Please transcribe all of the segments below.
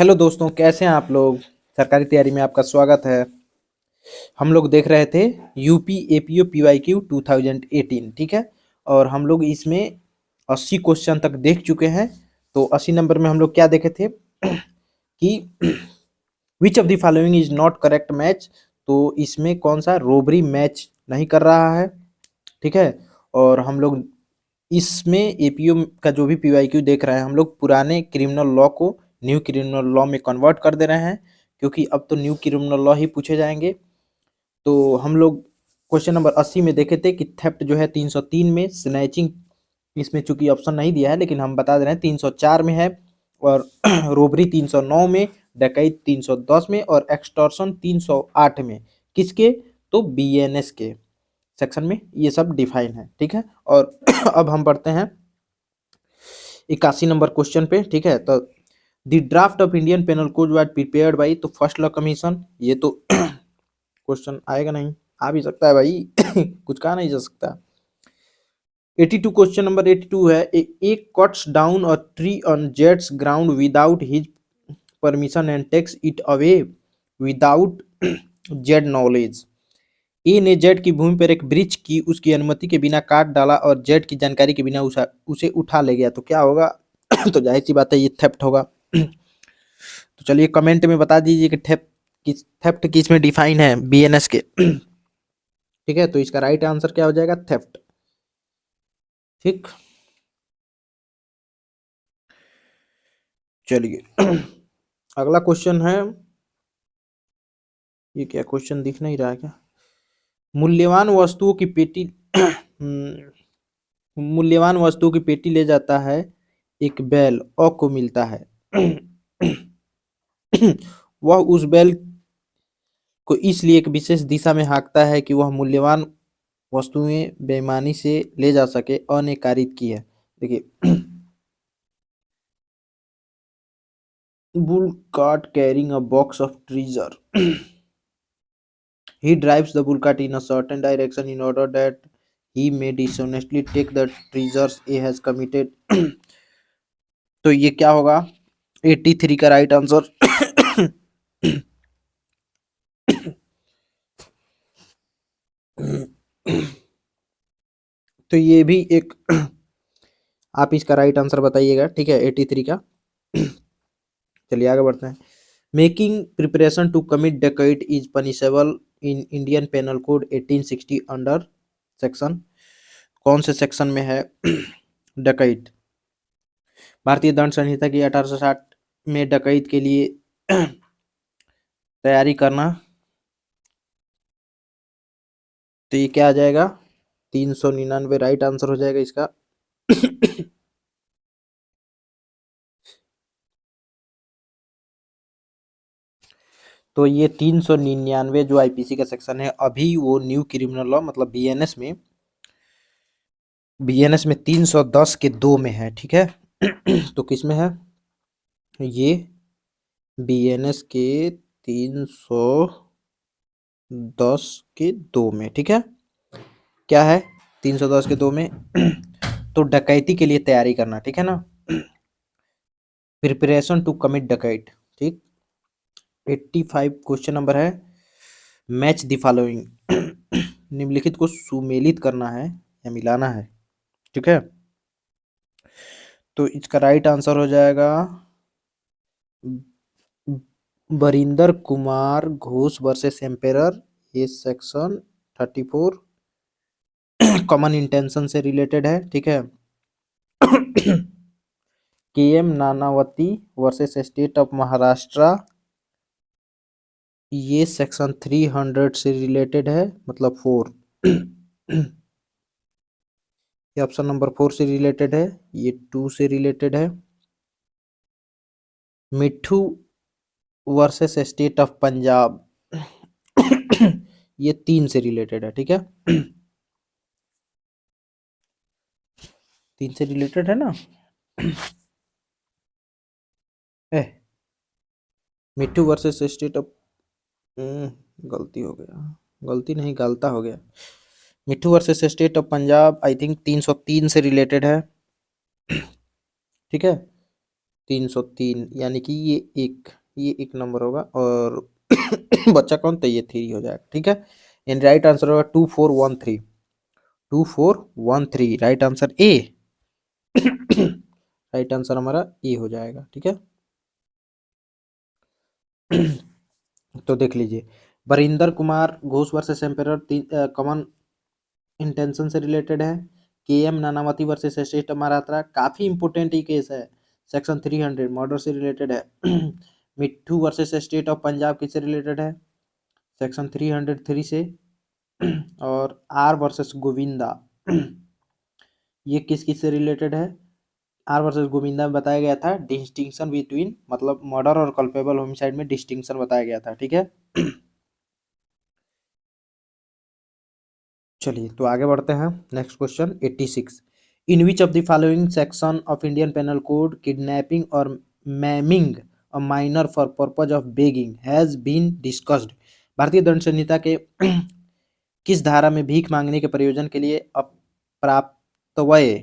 Hello दोस्तों, कैसे हैं आप लोग। सरकारी तैयारी में आपका स्वागत है। हम लोग देख रहे थे यूपी एपीओ पीवाईक्यू 2018, ठीक है। और हम लोग इसमें 80 क्वेश्चन तक देख चुके हैं। तो 80 नंबर में हम लोग क्या देखे थे कि विच of the following is not correct match. तो इसमें कौन सा रोबरी मैच नहीं कर रहा है, ठीक है। और हम लोग इसमें एपीओ का जो भी पीवाईक्यू देख रहे हैं, हम लोग पुराने क्रिमिनल लॉ को न्यू क्रिमिनल लॉ में कन्वर्ट कर दे रहे हैं, क्योंकि अब तो न्यू क्रिमिनल लॉ ही पूछे जाएंगे। तो हम लोग क्वेश्चन नंबर 80 में देखे थे कि थेफ्ट जो है 303 में, स्नैचिंग इसमें चूंकि ऑप्शन नहीं दिया है लेकिन हम बता दे रहे हैं 304 में है, और रोबरी 309 में, डकैत 310 में और एक्सटॉर्शन 308 में। किसके? तो बीएनएस के सेक्शन में ये सब डिफाइन है, ठीक है। और अब हम बढ़ते हैं 81 नंबर क्वेश्चन पे, ठीक है। तो the draft of Indian panel Code was prepared by, तो फर्स्ट लॉ कमीशन। ये तो क्वेश्चन आएगा नहीं, आ भी सकता है भाई कुछ कहा नहीं जा सकता। 82 क्वेश्चन नंबर 82 है, एक cuts down a tree on जेट्स ground without his permission and takes it away without Z knowledge. A ने जेड की भूमि पर एक ब्रिज की उसकी अनुमति के बिना काट डाला और जेड की जानकारी के बिना उसे उठा ले गया, तो क्या होगा? तो जाहिर सी बात है, ये थेफ्ट होगा। तो चलिए कमेंट में बता दीजिए कि थेफ्ट किस में डिफाइन है बीएनएस के। ठीक है, तो इसका राइट आंसर क्या हो जाएगा? थेफ्ट। ठीक, चलिए अगला क्वेश्चन है। ये क्या क्वेश्चन दिख नहीं रहा है क्या? मूल्यवान वस्तुओं की पेटी मूल्यवान वस्तुओं की पेटी ले जाता है एक बैल और को मिलता है। वह उस बैल को इसलिए एक विशेष दिशा में हाँकता है कि वह मूल्यवान वस्तुएं बेईमानी से ले जा सके। अ ने कारित की है। देखिए, bull cart carrying a box of treasure, he drives the bull cart in a certain direction in order that he may dishonestly take the treasures he has committed। तो ये क्या होगा? 83 का राइट आंसर। तो ये भी एक आप इसका राइट आंसर बताइएगा, ठीक है, 83 का। चलिए आगे बढ़ते हैं। Making preparation to commit dacoit is punishable in Indian panel Code 1860 under section, कौन से सेक्शन में है डकैत? भारतीय दंड संहिता की 1860 में डकैत के लिए तैयारी करना। तो ये क्या आ जाएगा? 399 राइट आंसर हो जाएगा इसका। तो ये 399 जो आईपीसी का सेक्शन है, अभी वो न्यू क्रिमिनल लॉ मतलब बीएनएस में 310 के 2 में है, ठीक है। तो किस में है ये? बीएनएस के 310 के 2 में, ठीक है। क्या है 310 के 2 में? तो डकैती के लिए तैयारी करना, ठीक है ना। प्रिपरेशन टू कमिट डकैट, ठीक। 85 क्वेश्चन नंबर है, मैच द फॉलोइंग। निम्नलिखित को सुमेलित करना है या मिलाना है, ठीक है। तो इसका राइट आंसर हो जाएगा बरिंदर कुमार घोष वर्सेस एम्पेरर। ये सेक्शन 34 कॉमन इंटेंशन से रिलेटेड है, ठीक है। K M Nanavati versus state of Maharashtra, ये सेक्शन 300 से रिलेटेड है, मतलब 4। ये ऑप्शन नंबर 4 से रिलेटेड है, ये 2 से रिलेटेड है। मिठू वर्सेस स्टेट ऑफ पंजाब, ये 3 से रिलेटेड है, ठीक है। 3 से रिलेटेड है ना। ए, मिठू वर्सेस स्टेट ऑफ, गलती हो गया, गलती नहीं गलता हो गया। Mithu versus state of Punjab I think 303 से रिलेटेड है, ठीक है। 303 यानी कि ये एक नंबर होगा और बच्चा कौन, तो ये 3 हो जाएगा, ठीक है। इन राइट आंसर होगा 2413, 2413 right answer A. Right answer हमारा ए हो जाएगा, ठीक है। तो देख लीजिए, Barinder Kumar Ghosh versus emperor common intention से रिलेटेड है। K M Nanavati versus state महारात्रा, काफी इंपोर्टेंट ही केस है। सेक्शन 300 मर्डर से रिलेटेड है। मिट्ठू वर्सेस स्टेट ऑफ पंजाब किससे रिलेटेड है, सेक्शन 303 से। और आर वर्सेस गोविंदा, ये किस किस से रिलेटेड है। आर वर्सेस गोविंदा में बताया गया था डिस्टिंक्शन बिटवीन, मतलब मर्डर और कल्पेबल होमिसाइड में डिस्टिंक्शन बताया गया था, ठीक है। चलिए तो आगे बढ़ते हैं। Next question 86, in which of the following section of Indian panel code kidnapping और maiming a minor for purpose of begging has been discussed. भारतीय दंड संहिता के किस धारा में भीख मांगने के प्रयोजन के लिए अप्राप्तवय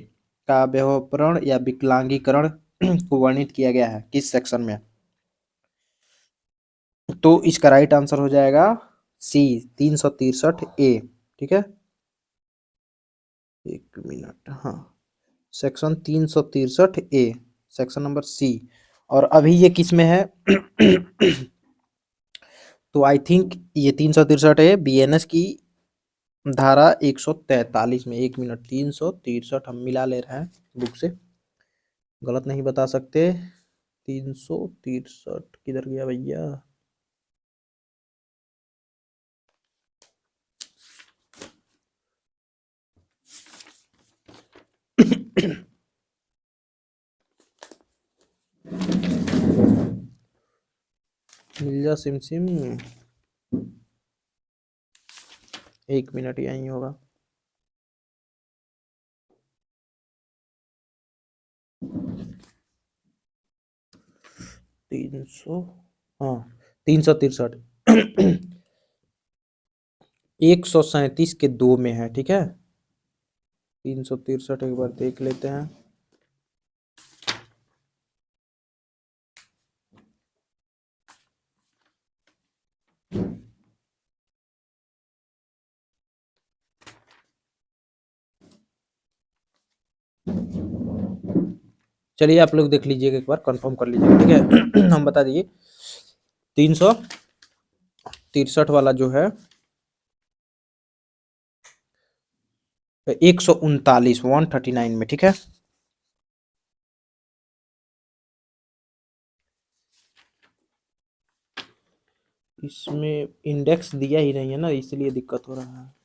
का व्यापरण या विकलांगीकरण को वर्णित किया गया है, किस सेक्शन में। तो इसका राइट आंसर हो जाएगा सी, 363 ए, ठीक है। एक मिनट, हाँ, सेक्शन 363 ए, सेक्शन नंबर सी। और अभी ये किस में है। तो आई थिंक ये 363 है बीएनएस की धारा 143 में। एक मिनट, 363 हम मिला ले रहे हैं बुक से, गलत नहीं बता सकते। 363 किधर गया भैया। मिल जा सिम सिम, एक मिनट यहीं होगा। 300, हाँ, 363 137 के 2 में है, ठीक है। 363 एक बार देख लेते हैं। चलिए आप लोग देख लीजिएगा, एक बार कंफर्म कर लीजिएगा, ठीक है। हम बता दिए 363 वाला जो है 139 139 में, ठीक है। इसमें इंडेक्स दिया ही नहीं है ना, इसलिए दिक्कत हो रहा है।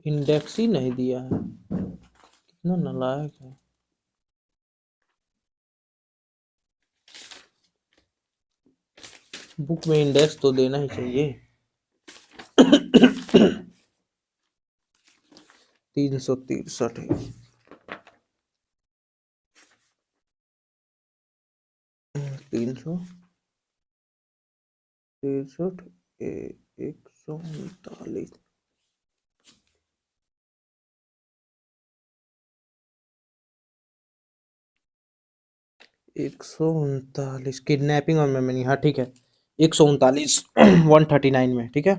इंडेक्स ही नहीं दिया है, कितना नालायक है। बुक में इंडेक्स तो देना ही चाहिए। 363 363 139 139 किडनैपिंग और मेमनी, हाँ ठीक है। 139 139 में, ठीक है।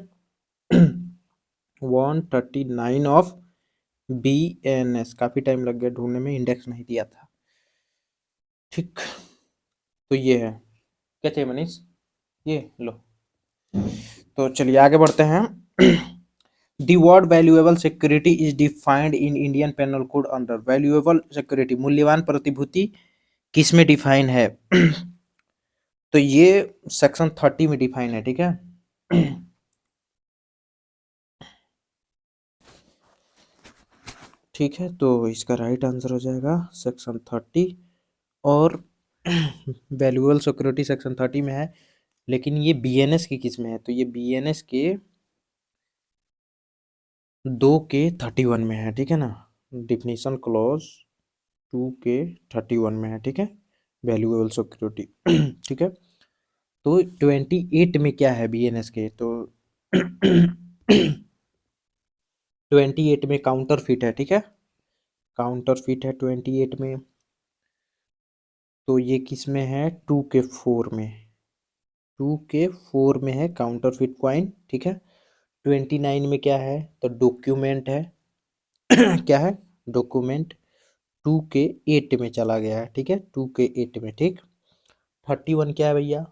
139 ऑफ बी एन एस, काफी टाइम लग गया ढूंढने में, इंडेक्स नहीं दिया था, ठीक। तो ये है, क्या चाहिए मनीष, ये लो। तो चलिए आगे बढ़ते हैं। The word valuable security is defined in Indian panel code under, valuable security मूल्यवान प्रतिभूति किस में डिफाइन है। तो ये सेक्शन 30 में डिफाइन है, ठीक है। ठीक है, तो इसका राइट आंसर हो जाएगा सेक्शन 30। और वैल्यूएबल सिक्योरिटी सेक्शन 30 में है, लेकिन ये बीएनएस की किस में है, तो ये बीएनएस के 2 के 31 में है, ठीक है ना। डिफिनीशन क्लॉज 2 के 31 में है, ठीक है, वैल्यूएबल सिक्योरिटी। ठीक है। तो 28 में क्या है बीएनएस के, तो 28 में काउंटर फिट है, ठीक है। काउंटर फिट है 28 में, तो ये किस में है, 2K4 में, 2K4 में है काउंटर फिट कॉइन, ठीक है। 29 में क्या है, तो डॉक्यूमेंट है क्या है, डॉक्यूमेंट, 2K8 में चला गया है, ठीक है, 2K8 में, ठीक। 31 क्या है भैया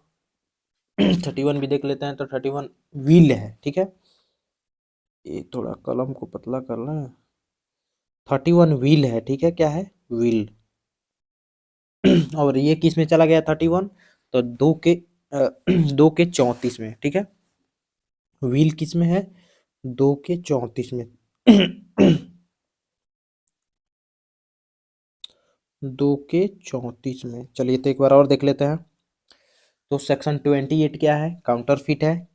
31 भी देख लेते हैं, तो 31 व्हील है, ठीक है। ये थोड़ा कलम को पतला करना है। 31 व्हील है, ठीक है, क्या है, व्हील। और ये किस में चला गया 31, तो 2K34 में, ठीक है। व्हील किस में है, 2K34 में 2K34 में। चलिए तो एक बार और देख लेते हैं। तो सेक्शन 28 क्या है, काउंटर फिट है।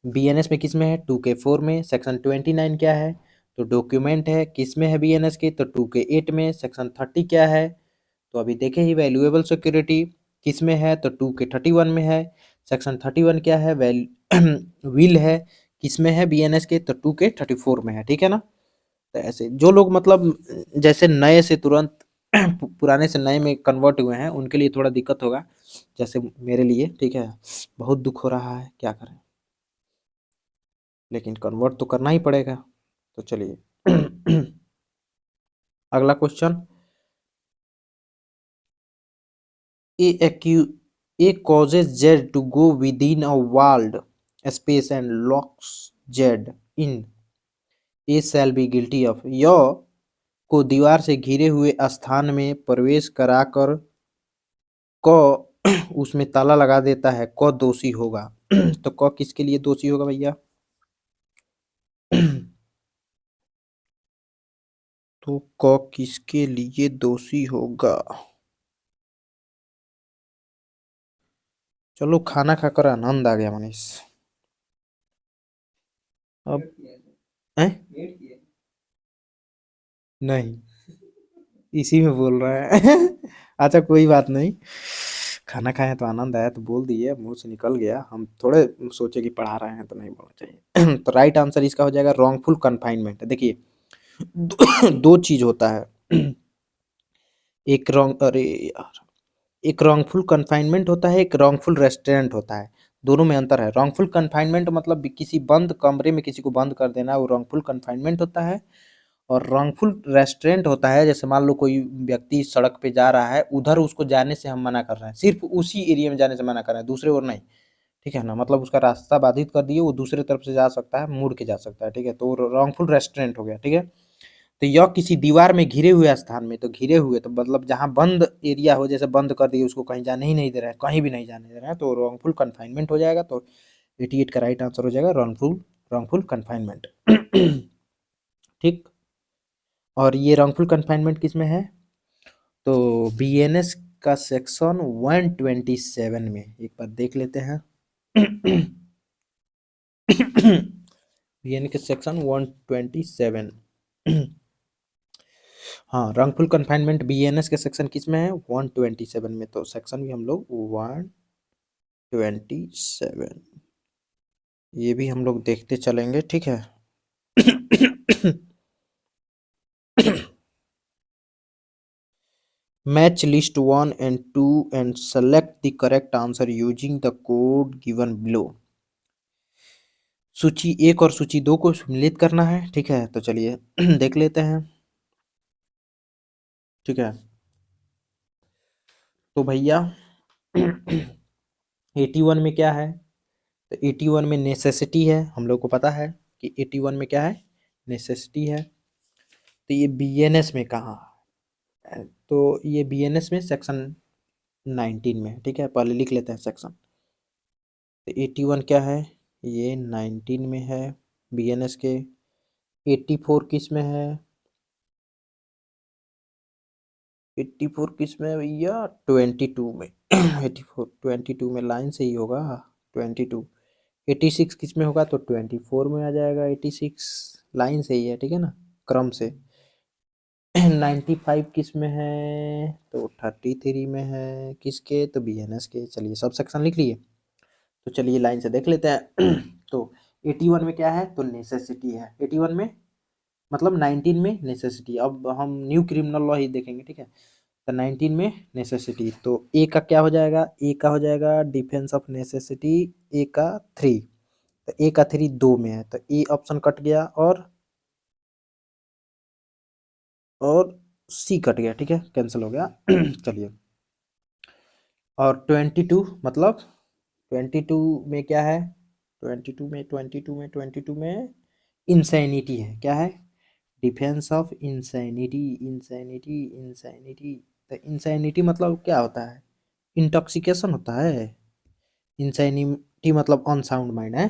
बीएनएस में किस में है, 2K4 में। सेक्शन 29 क्या है, तो डॉक्यूमेंट है, किस में है बीएनएस के, तो 2K8 में। सेक्शन 30 क्या है, तो अभी देखे ही, वैल्यूएबल सिक्योरिटी किस में है, तो 2K31 में है। सेक्शन 31 क्या है, विल है, किस में है बीएनएस के, तो 2K34 में है, ठीक है ना। तो ऐसे जो लोग मतलब जैसे नए से तुरंत पुराने से नए में कन्वर्ट हुए हैं, उनके लिए थोड़ा दिक्कत होगा, जैसे मेरे लिए, ठीक है। बहुत दुख हो रहा है, क्या करें, लेकिन कन्वर्ट तो करना ही पड़ेगा। तो चलिए अगला question. A causes Z to go within a walled space and locks Z in. A shall be guilty of. य को दीवार से घिरे हुए स्थान में प्रवेश कराकर क उसमें ताला लगा देता है, क दोषी होगा। तो क किसके लिए दोषी होगा भैया तो क किसके लिए दोषी होगा, चलो खाना खाकर आनंद आ गया मनीष। अब हैं? नहीं, इसी में बोल रहा है अच्छा कोई बात नहीं, खाना खाए तो आनंद आया तो बोल दिए, मुंह से निकल गया, हम थोड़े सोचे कि पढ़ा रहे हैं तो नहीं बोलना चाहिए तो राइट आंसर इसका हो जाएगा रॉन्गफुल कन्फाइनमेंट। देखिए दो चीज होता है एक रॉन्ग अरे यार एक रॉन्गफुल कन्फाइनमेंट होता है, एक रॉन्गफुल रेस्ट्रेंट होता है। दोनों में अंतर है। रॉन्गफुल कन्फाइनमेंट मतलब किसी बंद कमरे में किसी को बंद कर देना, वो रॉन्गफुल कन्फाइनमेंट होता है। और रॉन्गफुल रेस्ट्रेंट होता है, जैसे मान लो कोई व्यक्ति सड़क पे जा रहा है, उधर उसको जाने से हम मना कर रहे हैं, सिर्फ उसी एरिया में जाने से मना कर रहे हैं, दूसरे ओर नहीं, ठीक है ना। मतलब उसका रास्ता बाधित कर दिए, वो दूसरे तरफ से जा सकता है, मुड़ के जा सकता है, ठीक है, तो रॉन्गफुल रेस्ट्रेंट हो गया, ठीक है। तो यह किसी दीवार में घिरे हुए स्थान में, तो घिरे हुए तो मतलब जहाँ बंद एरिया हो, जैसे बंद कर दिए, उसको कहीं जाने ही नहीं दे रहा है, कहीं भी नहीं जाने दे रहा है, तो रॉन्गफुल कन्फाइनमेंट हो जाएगा। तो 88 का राइट आंसर हो जाएगा रॉन्गफुल रॉन्गफुल कन्फाइनमेंट ठीक। और ये रॉन्गफुल कन्फाइनमेंट किस में है, तो बीएनएस का सेक्शन 127 में, एक बार देख लेते हैं बीएनएस के सेक्शन 127 हाँ, रॉन्गफुल कन्फाइनमेंट बीएनएस के सेक्शन किस में है, 127 में। तो सेक्शन भी हम लोग 127 ये भी हम लोग देखते चलेंगे, ठीक है match list 1 and 2 and select the correct answer using the code given below। सूची एक और सूची दो को सम्मिलित करना है, ठीक है। तो चलिए देख लेते हैं, ठीक है। तो भैया 81 में क्या है, तो 81 में नेसेसिटी है, हम लोग को पता है कि 81 में क्या है, नेसेसिटी है। तो ये बीएनएस में कहाँ है, तो ये बीएनएस में सेक्शन 19 में है, ठीक है। पहले लिख लेते हैं सेक्शन। तो 81 क्या है, ये 19 में है बीएनएस के। 84 किस में है, 84 किस में है भैया, 22 में 84 22 में लाइन से ही होगा, 22। 86 किस में होगा, तो 24 में आ जाएगा, 86 लाइन से ही है, ठीक है ना, क्रम से। 95 किस में है, तो 33 में है, किसके, तो बीएनएस के। चलिए सब सेक्शन लिख लिए, तो चलिए लाइन से देख लेते हैं तो 81 में क्या है, तो नेसेसिटी है 81 में, मतलब 19 में नेसेसिटी। अब हम न्यू क्रिमिनल लॉ ही देखेंगे, ठीक है। तो 19 में नेसेसिटी, तो ए का क्या हो जाएगा, ए का हो जाएगा डिफेंस ऑफ नेसेसिटी, ए का 3। तो ए का 3 2 में है, तो ए ऑप्शन कट गया और सी कट गया, ठीक है, कैंसिल हो गया। चलिए, और 22 मतलब 22 में क्या है, 22 में इंसैनिटी है, क्या है, defence of insanity, insanity, insanity. तो इंसैनिटी मतलब क्या होता है, इंटॉक्सिकेशन होता है। इंसैनिटी मतलब अनसाउंड माइंड है।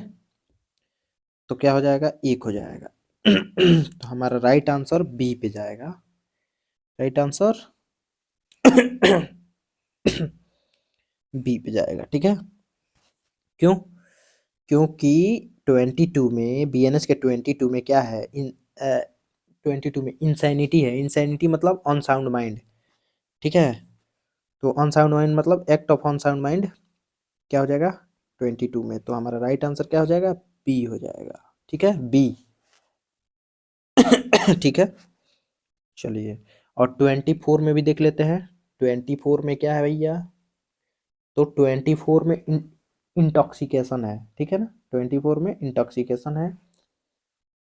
तो क्या हो जाएगा, एक हो जाएगा। तो हमारा राइट आंसर बी पे जाएगा, राइट आंसर बी पे जाएगा, ठीक है। क्यों, क्योंकि 22 में बीएनएस के 22 में क्या है, 22 में इंसैनिटी है। इंसैनिटी मतलब अनसाउंड माइंड, ठीक है। तो अनसाउंड माइंड मतलब एक्ट ऑफ अनसाउंड माइंड क्या हो जाएगा 22 में। तो हमारा राइट आंसर क्या हो जाएगा, बी हो जाएगा, ठीक है, बी। ठीक है, चलिए, और 24 में भी देख लेते हैं। 24 में क्या है भैया, तो 24 में इंटॉक्सिकेशन है, ठीक है ना, 24 में इंटॉक्सिकेशन है।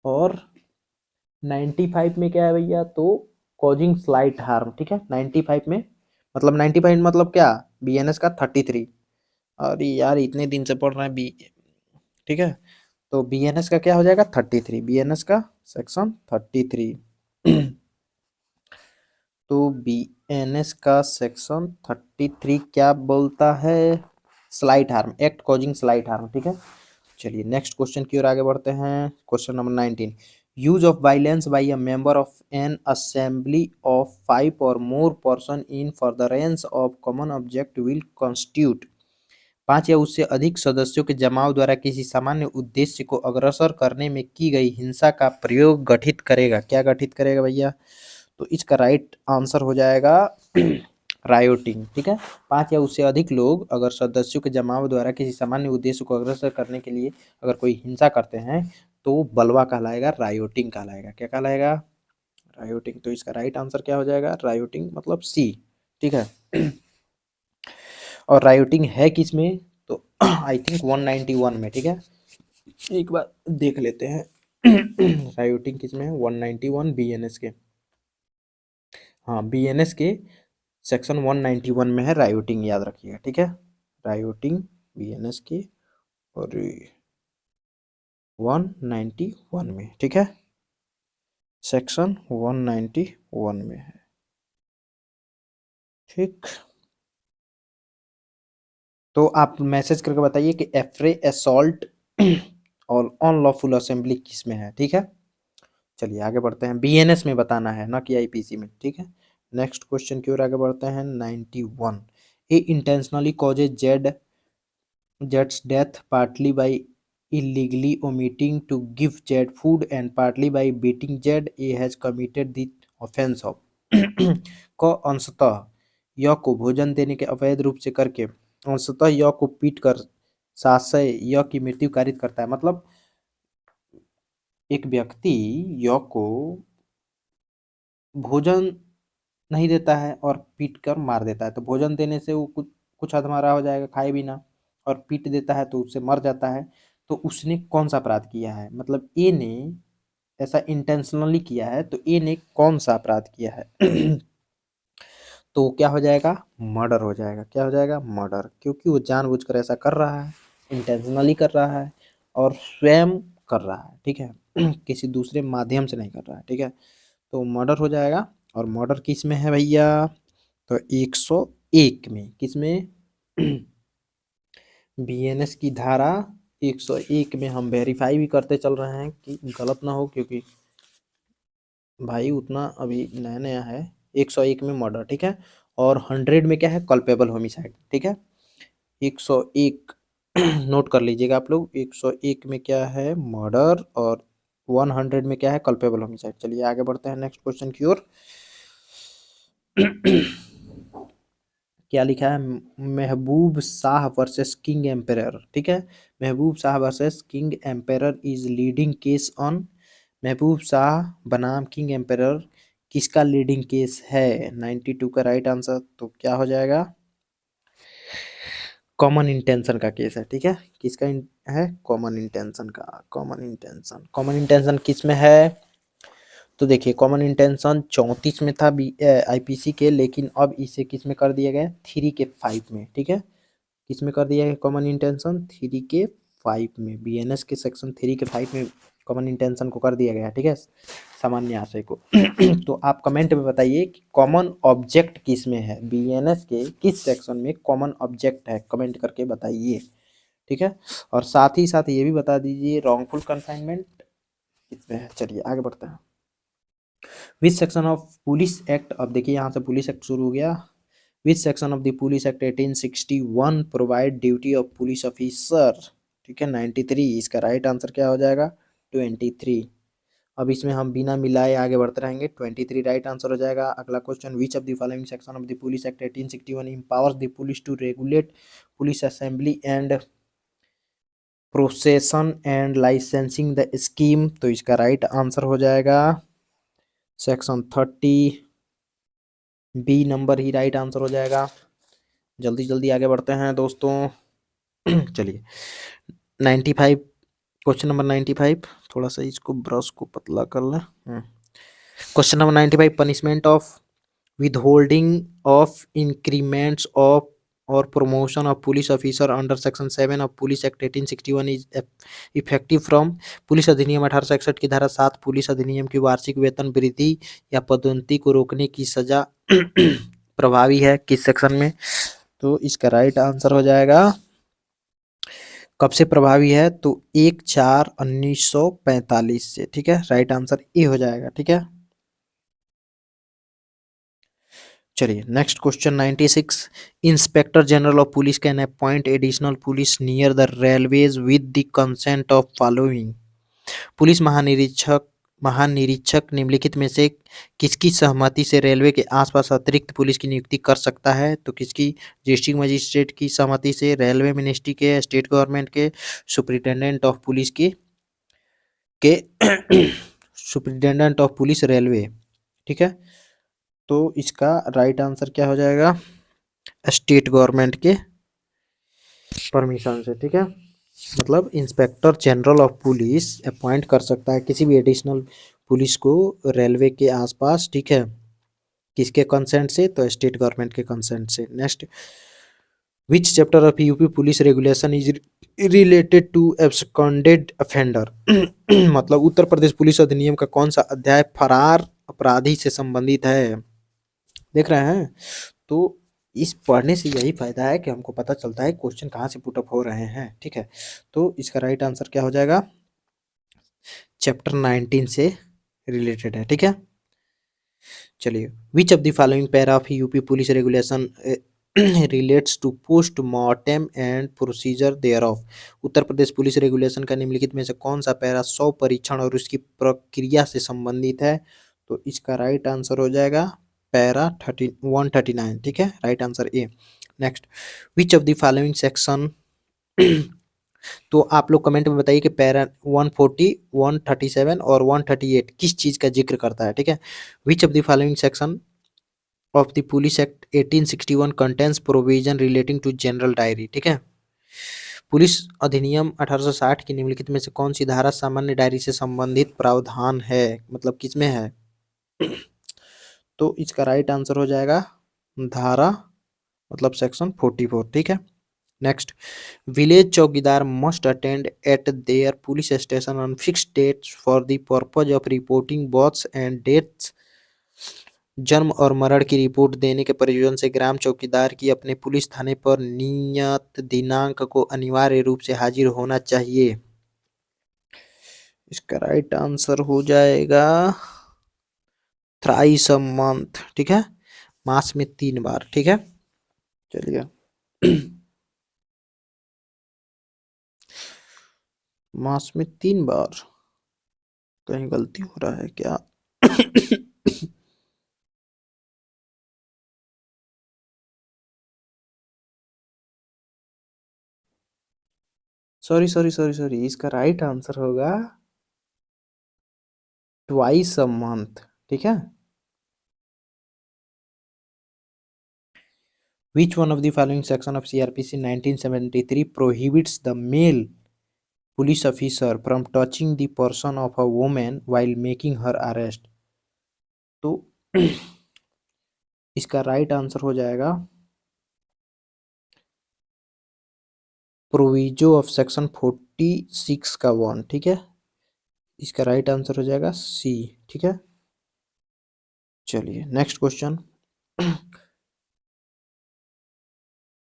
और 95 में क्या है भैया, तो कॉजिंग स्लाइट हार्म, ठीक है। 95 में मतलब 95 मतलब क्या, बीएनएस का 33। अरे यार इतने दिन से पढ़ रहे हैं बी, ठीक है। तो बीएनएस का क्या हो जाएगा 33, बीएनएस का सेक्शन 33। तो बीएनएस का सेक्शन 33 क्या बोलता है, slight harm, act causing slight harm, ठीक है। चलिए नेक्स्ट क्वेश्चन की ओर आगे बढ़ते हैं। Question number 19, use of violence by a member of an assembly of 5 or more person in furtherance of common object will constitute, 5 या उससे अधिक सदस्यों के जमाव द्वारा किसी सामान्य उद्देश्य को अग्रसर करने में की गई हिंसा का प्रयोग गठित करेगा, क्या गठित करेगा भैया, तो इसका राइट आंसर हो जाएगा रायोटिंग, ठीक है। 5 या उससे अधिक लोग अगर सदस्यों के जमाव द्वारा किसी सामान्य उद्देश्य को अग्रसर करने के लिए अगर कोई हिंसा करते हैं तो बलवा कहलाएगा, रायोटिंग कहलाएगा, क्या कहलाएगा, रायोटिंग। तो इसका राइट आंसर क्या हो जाएगा, रायोटिंग मतलब सी, ठीक है। और रायोटिंग है किस में, तो आई थिंक 191 में, ठीक है, एक बार देख लेते हैं। रायोटिंग किस में है, 191 बीएनएस के, हाँ बीएनएस के सेक्शन 191 में है रायोटिंग, याद रखिएगा, ठीक है। रायोटिंग बीएनएस के और 191 में, ठीक है, सेक्शन 191 में है, ठीक। तो आप मैसेज करके बताइए कि एफ्रे असॉल्ट और अनलॉफुल असेंबली किस में है, ठीक है। चलिए आगे बढ़ते हैं, बीएनएस में बताना है ना कि आईपीसी में, ठीक है। नेक्स्ट क्वेश्चन की ओर आगे बढ़ते हैं। 91, A intentionally causes Jed's death partly by illegally omitting to give Jed food and partly by beating Jed, A has committed the offense of क अंशतः य को भोजन देने के अवैध रूप से करके अंशतः य को पीट कर साशय य की मृत्यु कारित करता है। मतलब एक व्यक्ति य को भोजन नहीं देता है और पीट कर मार देता है, तो भोजन देने से वो कुछ कुछ अधमरा हो जाएगा, खाए बिना, और पीट देता है तो उससे मर जाता है। तो उसने कौन सा अपराध किया है, मतलब ए ने ऐसा इंटेंशनली किया है, तो ए ने कौन सा अपराध किया है। तो क्या हो जाएगा, मर्डर हो जाएगा, क्या हो जाएगा, मर्डर, क्योंकि वो जानबूझकर ऐसा कर रहा है, इंटेंशनली कर रहा है और स्वयं कर रहा है, ठीक है। किसी दूसरे माध्यम से नहीं कर रहा है, ठीक है। तो मर्डर हो जाएगा। और मर्डर किस में है भैया, तो 101 में, किस में, बीएनएस की धारा 101 में हम वेरीफाई भी करते चल रहे हैं कि गलत ना हो, क्योंकि भाई उतना अभी नया नया है। 101 में मर्डर, ठीक है। और 100 में क्या है, कल्पेबल होमिसाइड, ठीक है। 101 नोट कर लीजिएगा आप लोग, 101 में क्या है, मर्डर, और 100 में क्या है, कल्पेबल होमिसाइड। चलिए आगे बढ़ते हैं नेक्स्ट क्वेश्चन की ओर। क्या लिखा है, महबूब शाह वर्सेस किंग एम्पेरर, ठीक है। महबूब Shah versus king emperor is leading case on महबूब शाह बनाम किंग एम्परर किसका लीडिंग केस है? 92 का राइट आंसर तो क्या हो जाएगा? कॉमन इंटेंशन का केस है, ठीक है। किसका है? कॉमन इंटेंशन का। कॉमन इंटेंशन किस में है? तो देखिए कॉमन इंटेंशन 34 में था आईपीसी के, लेकिन अब इसे किस में कर दिया गया? 3 के 5 में, ठीक है। किस में कर दिया गया कॉमन इंटेंशन? 3 के 5 में, बीएनएस के सेक्शन 3 के 5 में कॉमन इंटेंशन को कर दिया गया, ठीक है, सामान्य आशय को। तो आप कमेंट में बताइए कि कॉमन ऑब्जेक्ट किस में है, बीएनएस के किस सेक्शन में कॉमन ऑब्जेक्ट है, कमेंट करके बताइए, ठीक है। और साथ ही साथ ये भी बता दीजिए रॉन्गफुल कन्फाइनमेंट किसमें है। चलिए आगे बढ़ते हैं। Which section of police act, अब देखिए यहाँ से पुलिस एक्ट शुरू हो गया। Which section of the police act 1861 provide duty of police officer, ठीक है, 93। इसका राइट आंसर क्या हो जाएगा? 23। अब इसमें हम बिना मिलाए आगे बढ़ते रहेंगे। 23 राइट आंसर हो जाएगा। अगला question, which of the following section of the police act 1861 empowers the police to regulate police assembly and procession and licensing the scheme? तो इसका राइट आंसर हो जाएगा सेक्शन 30, बी नंबर ही राइट आंसर हो जाएगा। जल्दी जल्दी आगे बढ़ते हैं दोस्तों। चलिए 95, क्वेश्चन नंबर 95, थोड़ा सा इसको ब्रश को पतला कर लें। Question number 95, punishment of withholding of increments of or promotion of police officer under section 7 of police act 1861 is effective from, police अधिनियम 1861 की धारा 7 पुलिस अधिनियम की वार्षिक वेतन वृद्धि या पदोन्नति को रोकने की सजा प्रभावी है किस सेक्शन में? तो इसका राइट आंसर हो जाएगा, कब से प्रभावी है? तो 1/4/1945 से, ठीक है। राइट आंसर ए हो जाएगा, ठीक है। चलिए next question 96, inspector general of police can appoint additional police near the railways with the consent of following, police महानिरीक्षक महानिरीक्षक निम्नलिखित में से किसकी सहमति से रेलवे के आसपास अतिरिक्त पुलिस की नियुक्ति कर सकता है? तो किसकी? डिस्ट्रिक्ट मजिस्ट्रेट की सहमति से, रेलवे मिनिस्ट्री के, स्टेट गवर्नमेंट के, सुपरिटेंडेंट ऑफ पुलिस के सुपरिटेंडेंट ऑफ पुलिस रेलवे, ठीक है। तो इसका राइट आंसर क्या हो जाएगा? स्टेट गवर्नमेंट के परमिशन से, ठीक है। मतलब inspector general of police appoint कर सकता है किसी भी एडिशनल पुलिस को रेलवे के आसपास, ठीक है, किसके कंसेंट से? तो स्टेट गवर्नमेंट के कंसेंट से। Next, which chapter of UP police regulation is related to absconded offender, मतलब उत्तर प्रदेश पुलिस अधिनियम का कौन सा अध्याय फरार अपराधी से संबंधित है? देख रहे हैं। तो इस पढ़ने से यही फायदा है कि हमको पता चलता है क्वेश्चन कहाँ से पुटअप हो रहे हैं, ठीक है। तो इसका राइट आंसर क्या हो जाएगा? चैप्टर 19 से रिलेटेड है, ठीक है। चलिए, which of the following para of UP police regulation relates to post mortem and procedure thereof, Uttar Pradesh police regulation का निम्नलिखित में से कौन सा पैरा शव परीक्षण और उसकी प्रक्रिया से संबंधित है? तो इसका राइट आंसर हो जाएगा पैरा 139, ठीक है, right answer A. Next, which of the following section तो आप लोग कमेंट में बताइए कि पैरा 140, 137 और 138 किस चीज का जिक्र करता है, ठीक है। Which of the following section of the police act 1861 contains provision relating to general diary, ठीक है। पुलिस अधिनियम 1860 की निम्नलिखित में से कौन सी धारा सामान्य डायरी से संबंधित प्रावधान है, मतलब किसमें है? तो इसका राइट आंसर हो जाएगा धारा, मतलब सेक्शन 44, ठीक है। Next, village chowkidar must attend at their police station on fixed dates for the purpose of reporting births and deaths, जन्म और मरण की रिपोर्ट देने के प्रयोजन से ग्राम चौकीदार की अपने पुलिस थाने पर नियत दिनांक को अनिवार्य रूप से हाजिर होना चाहिए। इसका राइट आंसर हो जाएगा थ्राइस अ मंथ, ठीक है, मास में 3 बार, ठीक है। चलिए मास में 3 बार, कहीं गलती हो रहा है क्या? सॉरी सॉरी सॉरी सॉरी, इसका राइट आंसर होगा ट्वाइस अ मंथ, ठीक है। Which one of the following section of CRPC 1973 prohibits the male police officer from touching the person of a woman while making her arrest? तो इसका right answer हो जाएगा proviso of section 46 का 1, ठीक है। इसका राइट आंसर हो जाएगा सी, ठीक है। चलिए नेक्स्ट क्वेश्चन।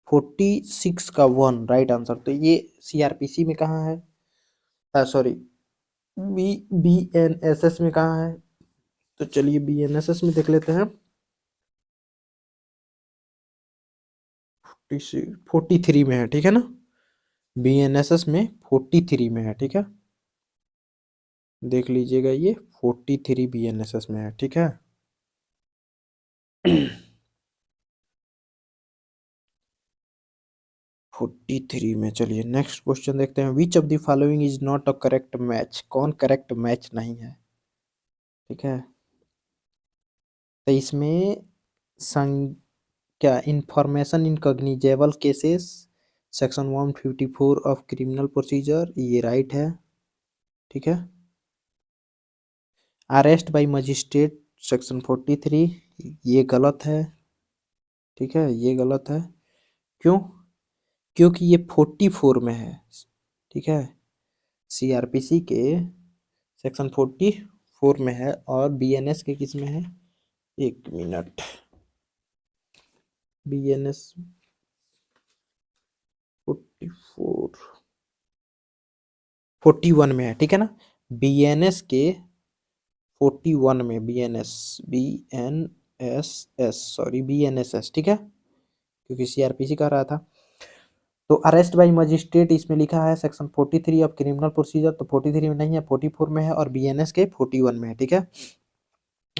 46 का 1 राइट आंसर, तो ये सीआरपीसी में कहाँ है, सॉरी बी बीएनएसएस में कहाँ है? तो चलिए बीएनएसएस में देख लेते हैं। 43 में है, ठीक है ना। बीएनएसएस में 43 में है, ठीक है। देख लीजिएगा, ये 43 बीएनएसएस में है, ठीक है। 43 में। चलिए नेक्स्ट क्वेश्चन देखते हैं। विच of the following is not a correct match? कौन करेक्ट मैच नहीं है, ठीक है। तो इसमें संग क्या information in cognizable cases section 154 of criminal procedure, ये राइट है, ठीक है। अरेस्ट बाय मजिस्ट्रेट सेक्शन 43, ये गलत है, ठीक है, ये गलत है। क्यों? क्योंकि ये 44 में है, ठीक है। सीआरपीसी के सेक्शन 44 में है और बीएनएस के किस में है? एक मिनट, बीएनएस 44 41 में है, ठीक है ना। बीएनएस के 41 में, बीएनएस सॉरी बीएनएसएस, ठीक है, क्योंकि सीआरपीसी कह रहा था। तो अरेस्ट बाय मजिस्ट्रेट इसमें लिखा है सेक्शन 43 ऑफ क्रिमिनल प्रोसीजर, तो 43 में नहीं है, 44 में है और बीएनएस के 41 में है, ठीक है।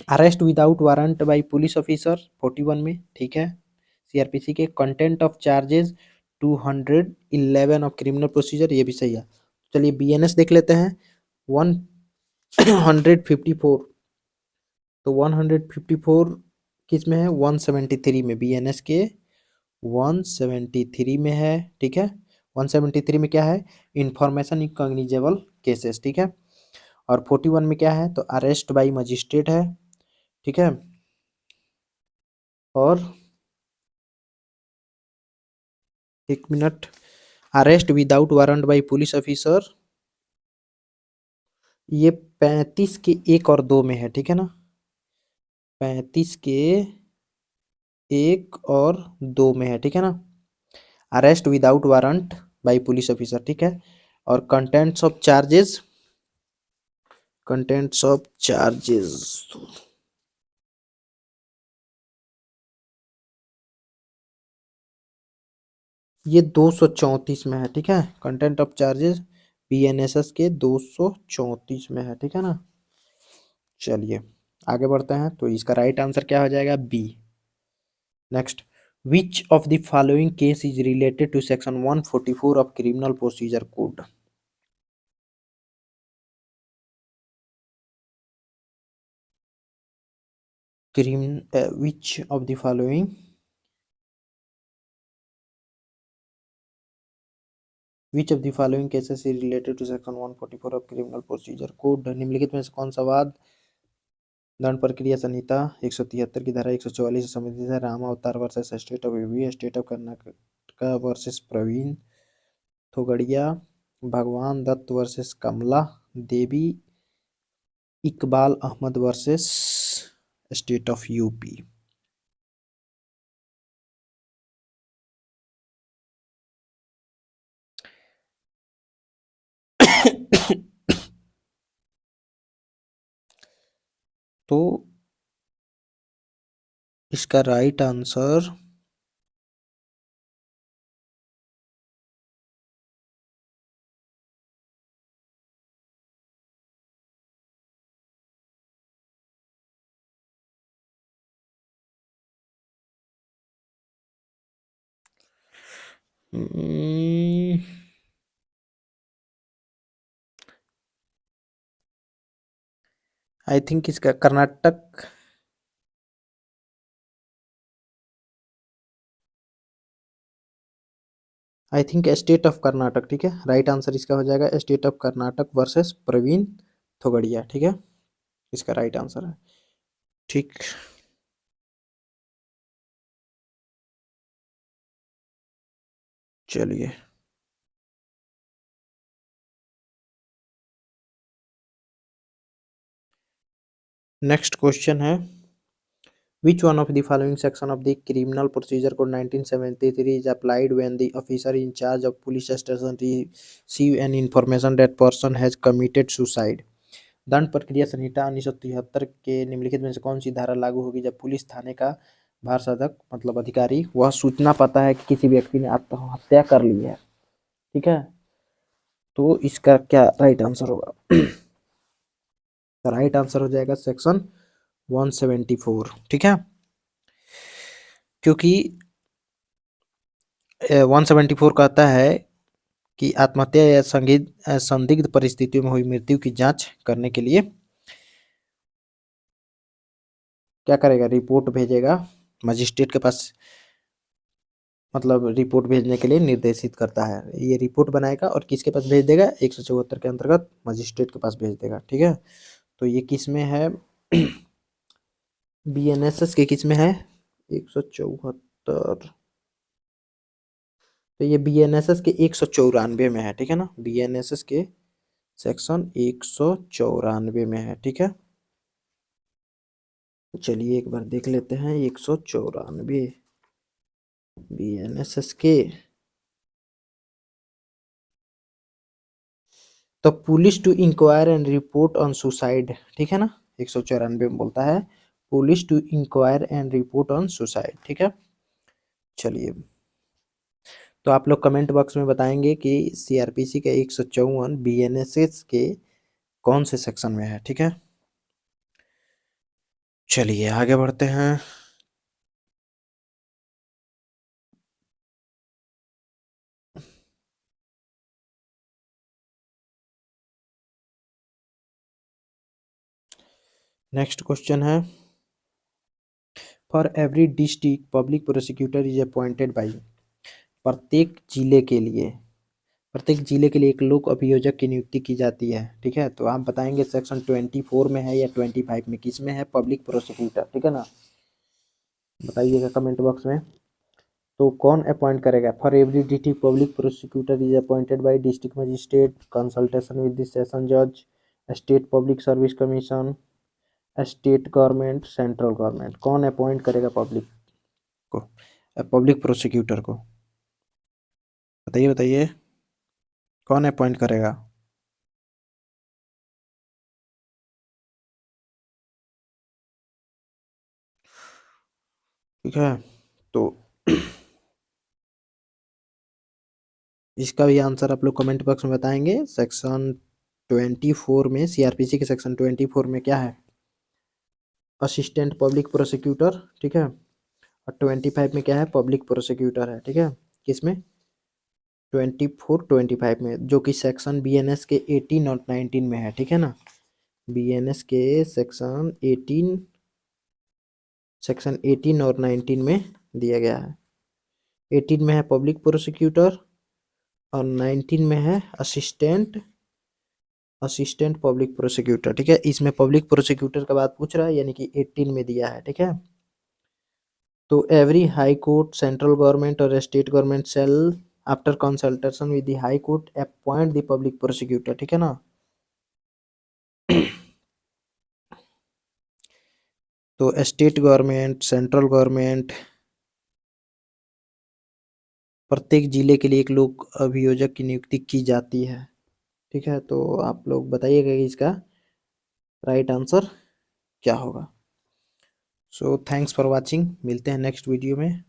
Arrest without warrant by police officer 41 में, ठीक है। सीआरपीसी के content of charges 211 of criminal procedure, ये भी सही है। चलिए बीएनएस देख लेते हैं। 154, तो 154 किस में है? 173 में, बीएनएस के 173 में है, ठीक है। 173 में क्या है? इंफॉर्मेशन इनकॉग्निजेबल केसेस, ठीक है। और 41 में क्या है? तो अरेस्ट बाय मजिस्ट्रेट है, ठीक है। और एक minute, arrest without warrant by police officer, ये 35 के 1 और 2 में है, ठीक है ना। 35 के 1 और 2 में है, ठीक है ना। Arrest without warrant by police officer, ठीक है। और कंटेंट्स ऑफ चार्जेस ये 234 में है, ठीक है। कंटेंट ऑफ चार्जेस बीएनएसएस के 234 में है, ठीक है ना। चलिए आगे बढ़ते हैं, तो इसका राइट आंसर क्या हो जाएगा? B. Next, which of the following case is related to section 144 of criminal procedure code? Which of the following cases is related to section 144 of criminal procedure code? निम्नलिखित में से कौन सा वाद दंड प्रक्रिया संहिता 173 की धारा 144 से संबंधित है? Ram Avtar versus state of UP, state of Karnataka versus Praveen Togadia, Bhagwan Dutt versus Kamla Devi, Iqbal Ahmed versus state of UP. तो इसका राइट आंसर आई थिंक इसका Karnataka, I think state of Karnataka, ठीक है। राइट आंसर इसका हो जाएगा state of Karnataka versus Praveen Togadia, ठीक है, इसका राइट आंसर है। ठीक, चलिए नेक्स्ट क्वेश्चन है, which one of the following section of the criminal procedure code 1973 is applied when the officer in charge of police station receive an information that person has committed suicide? दंड प्रक्रिया संहिता 1973 के निम्नलिखित में से कौन सी धारा लागू होगी जब पुलिस थाने का भारसाधक मतलब अधिकारी वह सूचना पाता है कि किसी व्यक्ति ने आत्महत्या कर ली है, ठीक है। तो इसका क्या राइट आंसर होगा? राइट आंसर हो जाएगा सेक्शन 174, ठीक है, क्योंकि 174 कहता है कि आत्महत्या या संदिग्ध परिस्थितियों में हुई मृत्यु की जांच करने के लिए क्या करेगा, रिपोर्ट भेजेगा मजिस्ट्रेट के पास, मतलब रिपोर्ट भेजने के लिए निर्देशित करता है। ये रिपोर्ट बनाएगा और किसके पास भेज देगा, 174 के अंतर्गत मजिस्ट्रेट के पास भेज देगा, ठीक है। तो ये किस में है? बीएनएसएस के किस में है? 174, तो ये बीएनएसएस के 194 में है, ठीक है ना, बीएनएसएस के सेक्शन 194 में है, ठीक है। चलिए एक बार देख लेते हैं 194 बीएनएसएस के। तो police to inquire and report on suicide, ठीक है ना, 194 में बोलता है police to inquire and report on suicide, ठीक है। चलिए, तो आप लोग कमेंट बॉक्स में बताएंगे कि सीआरपीसी के 154 बीएनएसएस के कौन से सेक्शन में है, ठीक है। चलिए आगे बढ़ते हैं। नेक्स्ट क्वेश्चन है, for every district public prosecutor is appointed by, प्रत्येक जिले के लिए एक लोक अभियोजक की नियुक्ति की जाती है, ठीक है। तो आप बताएंगे सेक्शन 24 में है या 25 में, किस में है पब्लिक प्रोसिक्यूटर, ठीक है ना, बताइएगा कमेंट बॉक्स में। तो कौन अपॉइंट करेगा? For every district public prosecutor is appointed by district magistrate consultation with the session जज, state public service commission, state government, central government. कौन अपॉइंट करेगा पब्लिक को, पब्लिक प्रोसिक्यूटर को? बताइए बताइए, कौन अपॉइंट करेगा? ठीक है, तो इसका भी आंसर आप लोग कमेंट बॉक्स में बताएंगे। सेक्शन 24 में, सीआरपीसी के सेक्शन 24 में क्या है? असिस्टेंट पब्लिक प्रोसिक्यूटर, ठीक है। और 25 में क्या है? पब्लिक प्रोसिक्यूटर है, ठीक है। किसमें? 24 25 में, जो कि सेक्शन बीएनएस के 18 और 19 में है, ठीक है ना। बीएनएस के सेक्शन 18 और 19 में दिया गया है। 18 में है पब्लिक प्रोसिक्यूटर और 19 में है असिस्टेंट पब्लिक प्रोसिक्यूटर, ठीक है। इसमें पब्लिक प्रोसिक्यूटर का बात पूछ रहा है, यानी कि 18 में दिया है, ठीक है। तो every high court, central government और state government shall after consultation with the high court appoint the public prosecutor, ठीक है ना। तो स्टेट गवर्नमेंट, सेंट्रल गवर्नमेंट, प्रत्येक जिले के लिए एक लोक अभियोजक की नियुक्ति की जाती है, ठीक है। तो आप लोग बताइएगा कि इसका राइट आंसर क्या होगा। सो थैंक्स फॉर वाचिंग, मिलते हैं नेक्स्ट वीडियो में।